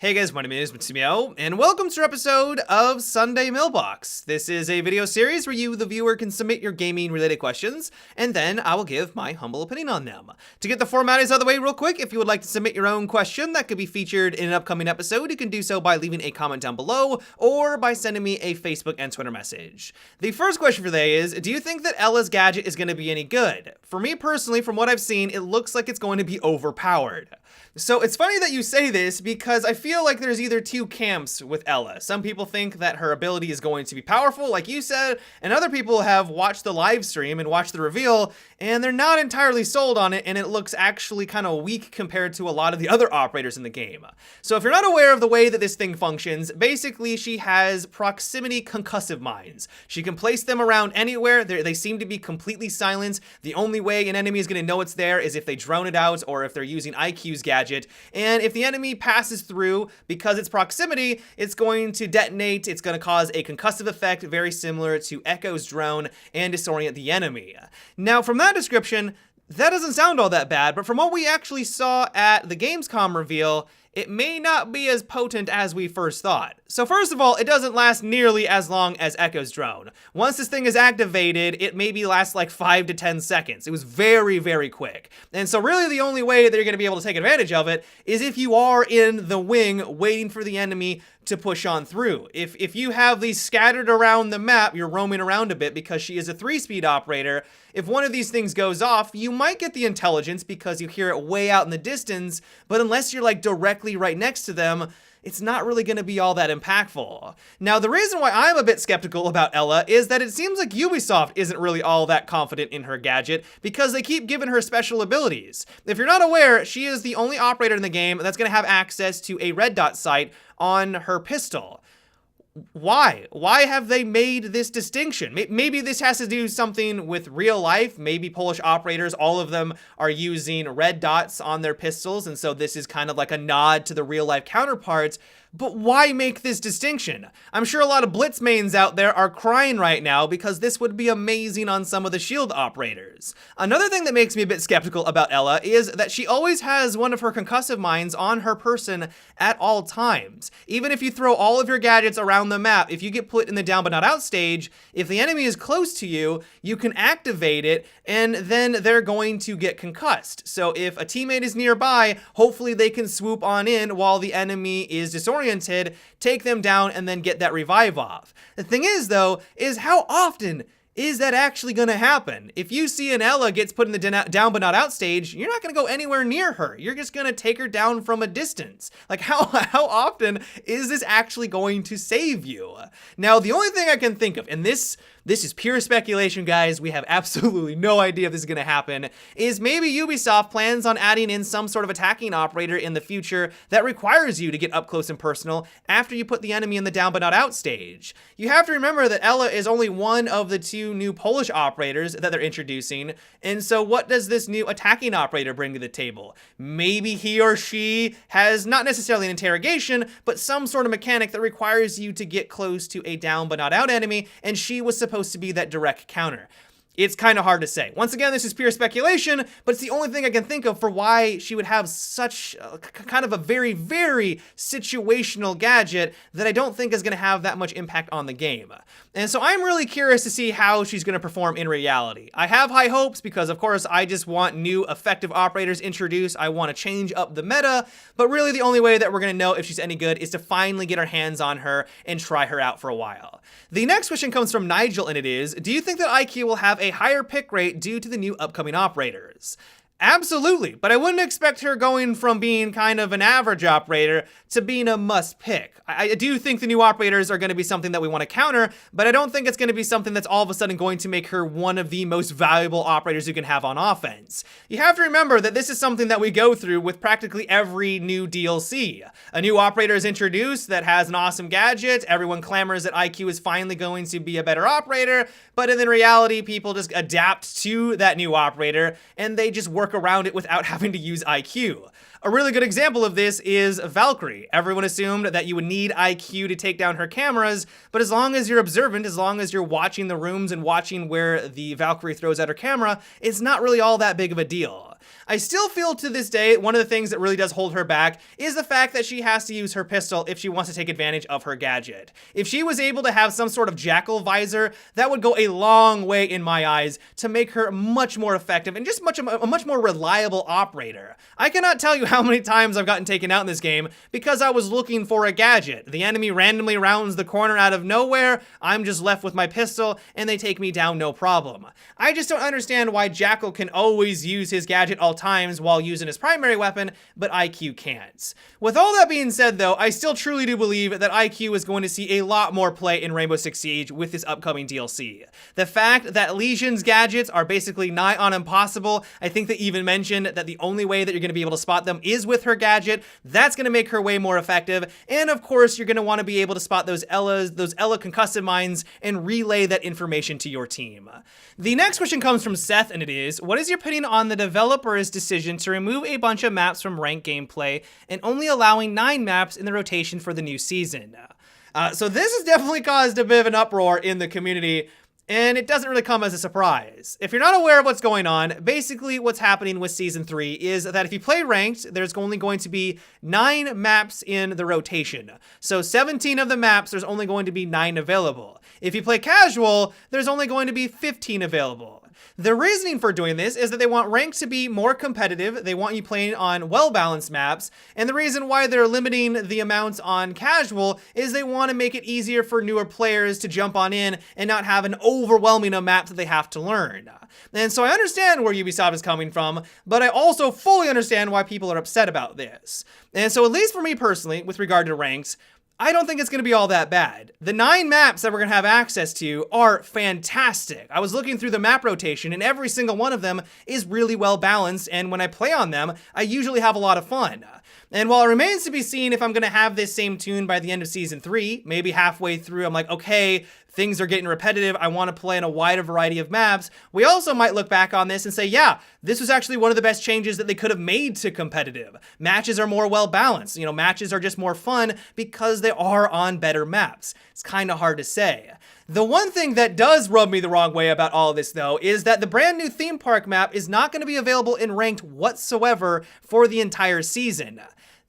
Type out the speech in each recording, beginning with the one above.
Hey guys, my name is Matsumiyo, and welcome to our episode of Sunday Mailbox. This is a video series where you, the viewer, can submit your gaming-related questions, and then I will give my humble opinion on them. To get the formalities out of the way real quick, if you would like to submit your own question that could be featured in an upcoming episode, you can do so by leaving a comment down below, or by sending me a Facebook and Twitter message. The first question for today is, do you think that Elas Gadget is going to be any good? For me personally, from what I've seen, it looks like it's going to be overpowered. So it's funny that you say this because I feel like there's either two camps with Ella. Some people think that her ability is going to be powerful, like you said, and other people have watched the live stream and watched the reveal, and they're not entirely sold on it, and it looks actually kind of weak compared to a lot of the other operators in the game. So if you're not aware of the way that this thing functions, basically she has proximity concussive mines. She can place them around anywhere. They seem to be completely silent. The only way an enemy is going to know it's there is if they drone it out or if they're using IQ's gadget. And if the enemy passes through, because it's proximity, it's going to detonate. It's going to cause a concussive effect very similar to Echo's drone and disorient the enemy. Now, from that description, that doesn't sound all that bad, but from what we actually saw at the Gamescom reveal, it may not be as potent as we first thought. So first of all, it doesn't last nearly as long as Echo's drone. Once this thing is activated, it maybe lasts like 5 to 10 seconds. It was very, very quick. And so really the only way that you're going to be able to take advantage of it is if you are in the wing waiting for the enemy to push on through. If you have these scattered around the map, you're roaming around a bit because she is a 3-speed operator. If one of these things goes off, you might get the intelligence because you hear it way out in the distance, but unless you're like directly right next to them, it's not really going to be all that impactful. Now, the reason why I'm a bit skeptical about Ella is that it seems like Ubisoft isn't really all that confident in her gadget because they keep giving her special abilities. If you're not aware, she is the only operator in the game that's going to have access to a red dot sight on her pistol. Why? Why have they made this distinction? Maybe this has to do something with real life. Maybe Polish operators, all of them are using red dots on their pistols, and so this is kind of like a nod to the real life counterparts. But why make this distinction? I'm sure a lot of Blitz mains out there are crying right now because this would be amazing on some of the shield operators. Another thing that makes me a bit skeptical about Ella is that she always has one of her concussive mines on her person at all times. Even if you throw all of your gadgets around the map, if you get put in the down but not out stage, if the enemy is close to you, you can activate it and then they're going to get concussed. So if a teammate is nearby, hopefully they can swoop on in while the enemy is disoriented, take them down, and then get that revive off. The thing is, though, is how often is that actually going to happen? If you see an Ella gets put in the down but not out stage, you're not going to go anywhere near her. You're just going to take her down from a distance. Like, how often is this actually going to save you? Now, the only thing I can think of, and this is pure speculation, guys, we have absolutely no idea if this is going to happen, is maybe Ubisoft plans on adding in some sort of attacking operator in the future that requires you to get up close and personal after you put the enemy in the down but not out stage. You have to remember that Ella is only one of the 2 new Polish operators that they're introducing, and so what does this new attacking operator bring to the table? Maybe he or she has not necessarily an interrogation, but some sort of mechanic that requires you to get close to a down but not out enemy, and she was supposed to be that direct counter. It's kind of hard to say. Once again, this is pure speculation, but it's the only thing I can think of for why she would have such kind of a very, very situational gadget that I don't think is going to have that much impact on the game. And so I'm really curious to see how she's going to perform in reality. I have high hopes because, of course, I just want new effective operators introduced. I want to change up the meta, but really the only way that we're going to know if she's any good is to finally get our hands on her and try her out for a while. The next question comes from Nigel, and it is, do you think that IQ will have a higher pick rate due to the new upcoming operators? Absolutely, but I wouldn't expect her going from being kind of an average operator to being a must pick. I do think the new operators are going to be something that we want to counter, but I don't think it's going to be something that's all of a sudden going to make her one of the most valuable operators you can have on offense. You have to remember that this is something that we go through with practically every new DLC. A new operator is introduced that has an awesome gadget, everyone clamors that IQ is finally going to be a better operator, but in reality, people just adapt to that new operator and they just work around it without having to use IQ. A really good example of this is Valkyrie. Everyone assumed that you would need IQ to take down her cameras, but as long as you're observant, as long as you're watching the rooms and watching where the Valkyrie throws at her camera, it's not really all that big of a deal. I still feel to this day, one of the things that really does hold her back is the fact that she has to use her pistol if she wants to take advantage of her gadget. If she was able to have some sort of jackal visor, that would go a long way in my eyes to make her much more effective and just a much more reliable operator. I cannot tell you how many times I've gotten taken out in this game because I was looking for a gadget. The enemy randomly rounds the corner out of nowhere, I'm just left with my pistol, and they take me down no problem. I just don't understand why Jackal can always use his gadget all times while using his primary weapon, but IQ can't. With all that being said though, I still truly do believe that IQ is going to see a lot more play in Rainbow Six Siege with this upcoming DLC. The fact that Legion's gadgets are basically nigh on impossible, I think they even mentioned that the only way that you're going to be able to spot them is with her gadget. That's going to make her way more effective, and of course you're going to want to be able to spot those Ella concussive mines and relay that information to your team. The next question comes from Seth, and it is, what is your opinion on the developer's decision to remove a bunch of maps from ranked gameplay and only allowing 9 maps in the rotation for the new season? So this has definitely caused a bit of an uproar in the community, and it doesn't really come as a surprise. If you're not aware of what's going on, basically what's happening with Season 3 is that if you play Ranked, there's only going to be 9 maps in the rotation. So 17 of the maps, there's only going to be 9 available. If you play Casual, there's only going to be 15 available. The reasoning for doing this is that they want Ranked to be more competitive, they want you playing on well-balanced maps, and the reason why they're limiting the amounts on Casual is they want to make it easier for newer players to jump on in and not have an overwhelming amount that they have to learn. And so I understand where Ubisoft is coming from, but I also fully understand why people are upset about this. And so at least for me personally, with regard to Ranks, I don't think it's going to be all that bad. The 9 maps that we're going to have access to are fantastic. I was looking through the map rotation and every single one of them is really well balanced, and when I play on them, I usually have a lot of fun. And while it remains to be seen if I'm going to have this same tune by the end of Season 3, maybe halfway through I'm like, okay, things are getting repetitive, I want to play in a wider variety of maps, we also might look back on this and say, yeah, this was actually one of the best changes that they could have made to competitive. Matches are more well balanced. You know, matches are just more fun because they are on better maps. It's kind of hard to say. The one thing that does rub me the wrong way about all of this, though, is that the brand new theme park map is not going to be available in Ranked whatsoever for the entire season.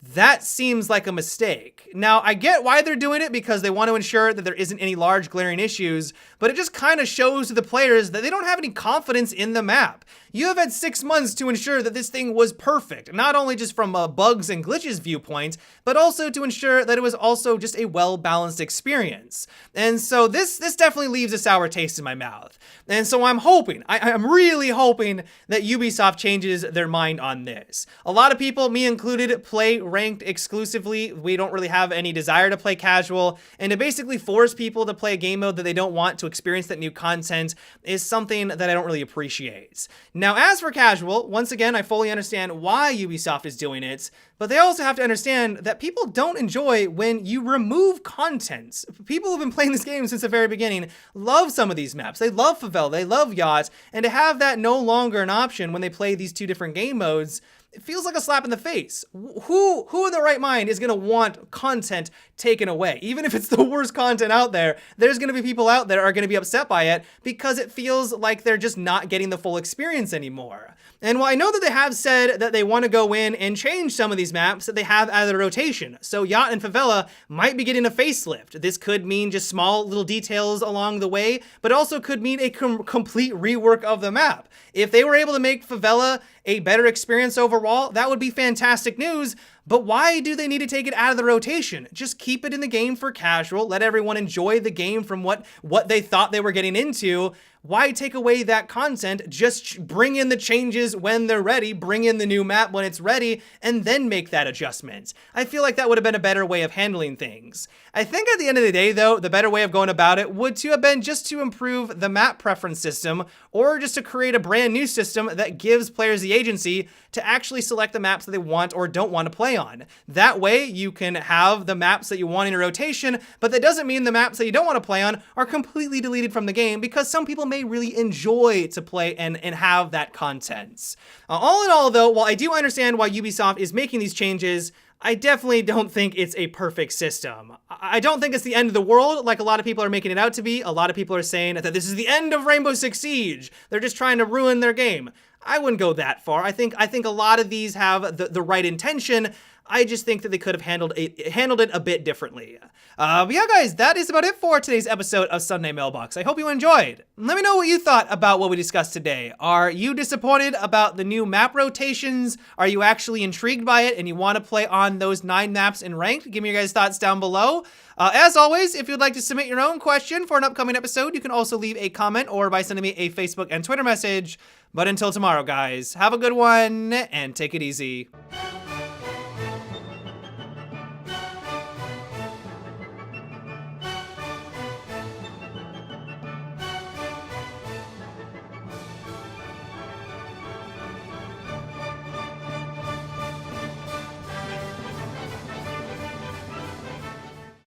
That seems like a mistake. Now, I get why they're doing it because they want to ensure that there isn't any large glaring issues, but it just kind of shows to the players that they don't have any confidence in the map. You have had 6 months to ensure that this thing was perfect, not only just from a bugs and glitches viewpoint, but also to ensure that it was also just a well-balanced experience. And so this definitely leaves a sour taste in my mouth. And so I'm hoping, I'm really hoping that Ubisoft changes their mind on this. A lot of people, me included, play Ranked exclusively. We don't really have any desire to play Casual, and to basically force people to play a game mode that they don't want to experience that new content is something that I don't really appreciate. Now, as for Casual, once again, I fully understand why Ubisoft is doing it, but they also have to understand that people don't enjoy when you remove content. People who've been playing this game since the very beginning love some of these maps. They love Favela, they love Yacht, and to have that no longer an option when they play these 2 different game modes, it feels like a slap in the face. Who in their right mind is going to want content taken away? Even if it's the worst content out there, there's going to be people out there who are going to be upset by it because it feels like they're just not getting the full experience anymore. And while I know that they have said that they want to go in and change some of these maps that they have out of the rotation, so Yacht and Favela might be getting a facelift. This could mean just small little details along the way, but also could mean a complete rework of the map. If they were able to make Favela a better experience overall, that would be fantastic news. But why do they need to take it out of the rotation? Just keep it in the game for Casual, let everyone enjoy the game from what they thought they were getting into. Why take away that content? Just bring in the changes when they're ready, bring in the new map when it's ready, and then make that adjustment. I feel like that would have been a better way of handling things. I think at the end of the day, though, the better way of going about it would to have been just to improve the map preference system, or just to create a brand new system that gives players the agency to actually select the maps that they want or don't want to play on. That way, you can have the maps that you want in a rotation, but that doesn't mean the maps that you don't want to play on are completely deleted from the game, because some people may really enjoy to play and have that content. All in all, though, while I do understand why Ubisoft is making these changes, I definitely don't think it's a perfect system. I don't think it's the end of the world like a lot of people are making it out to be. A lot of people are saying that this is the end of Rainbow Six Siege. They're just trying to ruin their game. I wouldn't go that far. I think a lot of these have the right intention. I just think that they could have handled it a bit differently. But yeah, guys, that is about it for today's episode of Sunday Mailbox. I hope you enjoyed. Let me know what you thought about what we discussed today. Are you disappointed about the new map rotations? Are you actually intrigued by it and you want to play on those 9 maps in ranked? Give me your guys' thoughts down below. As always, if you'd like to submit your own question for an upcoming episode, you can also leave a comment or by sending me a Facebook and Twitter message. But until tomorrow, guys, have a good one and take it easy.